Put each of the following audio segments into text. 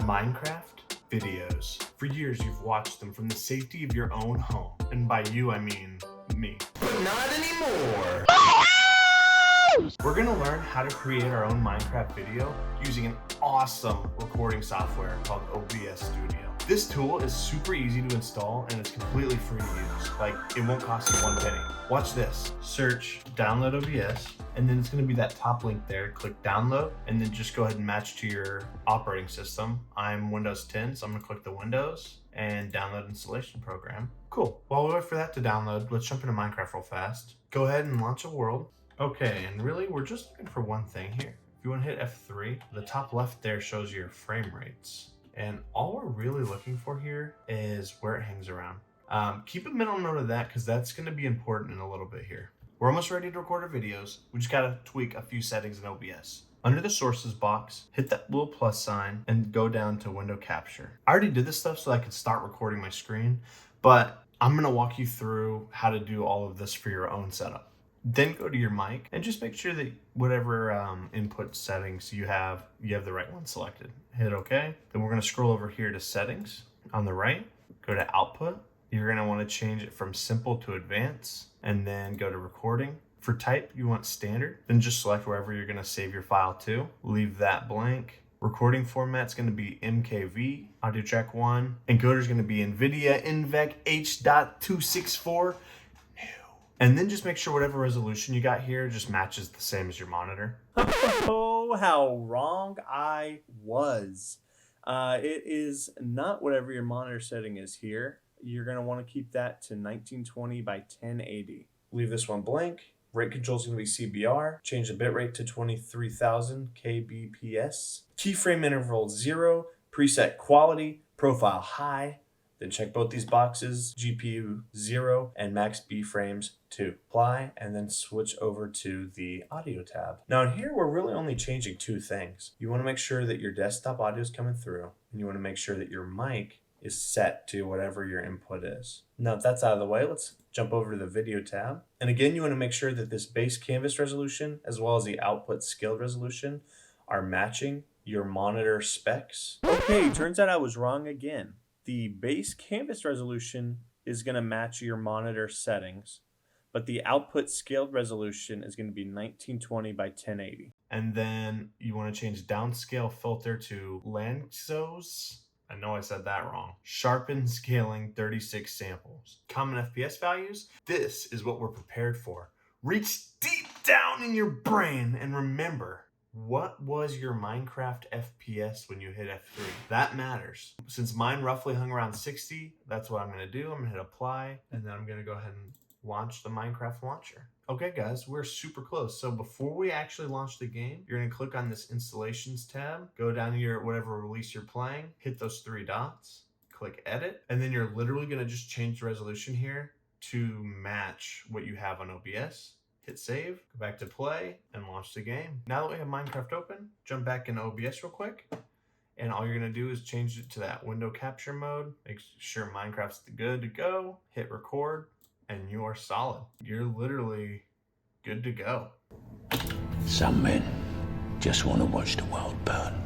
Minecraft videos. For years, you've watched them from the safety of your own home. And by you, I mean me. Not anymore. We're gonna learn how to create our own Minecraft video using an awesome recording software called OBS Studio. This tool is super easy to install and it's completely free to use. Like, it won't cost you one penny. Watch this. Search download OBS, and then it's gonna be that top link there. Click download, and then just go ahead and match to your operating system. I'm Windows 10, so I'm gonna click the Windows and download installation program. Cool. While we wait for that to download, let's jump into Minecraft real fast. Go ahead and launch a world. Okay, and really, we're just looking for one thing here. If you want to hit F3, the top left there shows your frame rates. And all we're really looking for here is where it hangs around. Keep a mental note of that because that's going to be important in a little bit here. We're almost ready to record our videos. We just got to tweak a few settings in OBS. Under the sources box, hit that little plus sign and go down to window capture. I already did this stuff so I could start recording my screen, but I'm going to walk you through how to do all of this for your own setup. Then go to your mic and just make sure that whatever input settings you have the right one selected. Hit OK. Then we're going to scroll over here to settings on the right. Go to output. You're going to want to change it from simple to advanced, and then go to recording. For type, you want standard. Then just select wherever you're going to save your file to. Leave that blank. Recording format's going to be MKV, audio track 1. Encoder's going to be NVIDIA NVENC H.264. And then just make sure whatever resolution you got here just matches the same as your monitor. Oh, how wrong I was. It is not whatever your monitor setting is here. You're going to want to keep that to 1920 by 1080. Leave this one blank. Rate control is going to be CBR. Change the bitrate to 23,000 kbps. Keyframe interval 0. Preset quality. Profile high. Then check both these boxes, GPU 0 and max B-frames 2. Apply, and then switch over to the audio tab. Now in here, we're really only changing two things. You want to make sure that your desktop audio is coming through, and you want to make sure that your mic is set to whatever your input is. Now if that's out of the way, let's jump over to the video tab. And again, you want to make sure that this base canvas resolution, as well as the output scaled resolution, are matching your monitor specs. Okay, turns out I was wrong again. The base canvas resolution is going to match your monitor settings, but the output scaled resolution is going to be 1920 by 1080. And then you want to change downscale filter to Lanczos. I know I said that wrong. Sharpen scaling 36 samples. Common FPS values. This is what we're prepared for. Reach deep down in your brain and remember, what was your Minecraft FPS when you hit F3? That matters. Since mine roughly hung around 60, that's what I'm going to do. I'm going to hit apply, and then I'm going to go ahead and launch the Minecraft launcher. Okay, guys, we're super close. So before we actually launch the game, you're going to click on this installations tab, go down to your whatever release you're playing, hit those three dots, click edit, and then you're literally going to just change the resolution here to match what you have on OBS. Hit save, go back to play, and launch the game. Now that we have Minecraft open, jump back into OBS real quick. And all you're gonna do is change it to that window capture mode. Make sure Minecraft's good to go. Hit record, and you are solid. You're literally good to go. Some men just want to watch the world burn.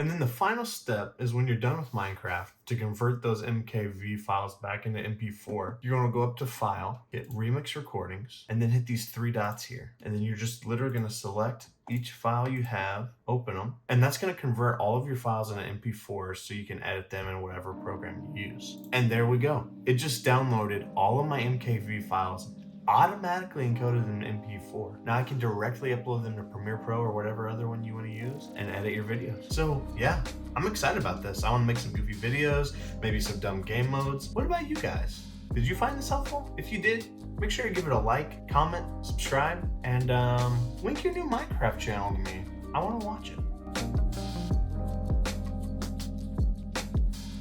And then the final step is when you're done with Minecraft, to convert those MKV files back into MP4, you're gonna go up to File, hit Remix Recordings, and then hit these three dots here. And then you're just literally gonna select each file you have, open them, and that's gonna convert all of your files into MP4 so you can edit them in whatever program you use. And there we go. It just downloaded all of my MKV files, automatically encoded in MP4. Now I can directly upload them to Premiere Pro or whatever other one you want to use and edit your videos. So yeah, I'm excited about this. I want to make some goofy videos, maybe some dumb game modes. What about you guys? Did you find this helpful? If you did, make sure to give it a like, comment, subscribe, and link your new Minecraft channel to me. I want to watch it.